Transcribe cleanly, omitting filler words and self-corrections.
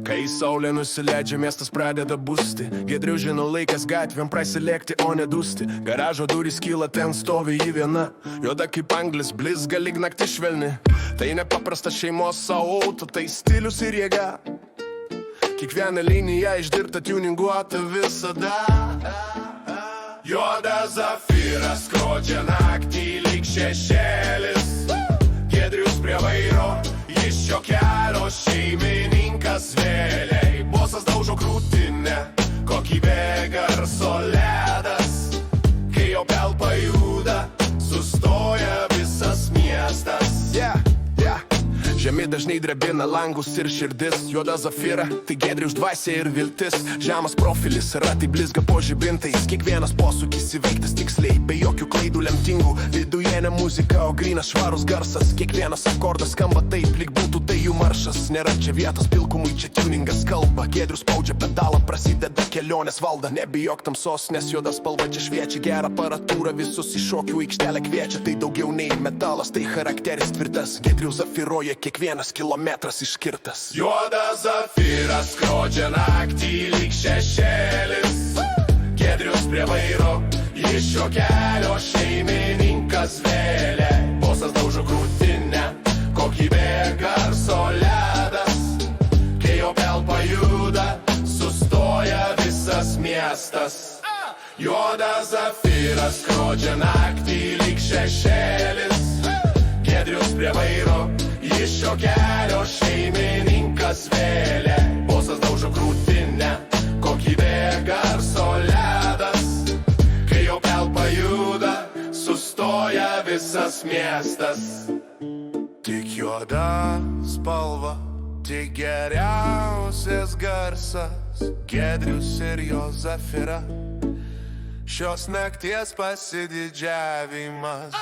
Kai saulė nusileidžia, miestas pradeda busti. Giedriu žino laikas gatvėm prasilėkti, o ne dusti. Garažo durys kyla, ten stovi jį viena. Juoda kaip anglis, blizga lyg nakti švelni. Tai nepaprastas šeimos auto, tai stilius ir jėga. Kiekviena linija išdirbta, tuninguota visada. Juoda zafyras skrodžia naktį lyg šešėlis. Giedrius prie vairo, iš šio kelio šeimininkas vėliai. Bosas daužo krūtinę, kokybė garso ledas. Kai jo pelpa juda, sustoja visas miestas. Žemi dažnai drebina langus ir širdis. Juoda zafyra, tai Giedriaus dvasia ir viltis. Žemas profilis, ratai blizga po žibintais. Kiekvienas posūkis įveiktas tiksliai, be jokių klaidų lemtingų. Viduje ne muzika, o grynas švarus garsas. Kiekvienas akordas skamba taip, lyg būtų tai jų maršas. Nėra čia vietos pilkumui, čia tuningas kalba. Giedrius spaudžia pedalą, prasideda kelionės valda. Nebijok tamsos, nes juoda spalva čia šviečia. Gerą aparatūrą visus į šokių aikštelę kviečia. Tai daugiau nei metalas, tai charakteris tvirtas. Giedriaus zafyroje kiekvienas kilometras išskirtas. Juoda zafyras skrodžia naktį lyg šešėlis. Giedrius prie vairo, iš šio kelio šeimininkas vėliai. Bosas daužo krūtinę, kokybė garso ledas. Kai jo pelpa juda, sustoja visas miestas. Juoda zafyras skrodžia naktį lyg šešėlis. Giedrius prie vairo, iš šio kelio šeimininkas vėliai. Bosas daužo krūtinę, kokybė garso ledas. Kai jo pelpa juda, sustoja visas miestas. Tik juoda spalva, tik geriausias garsas. Giedrius ir jo zafyra, šios nakties pasididžiavimas.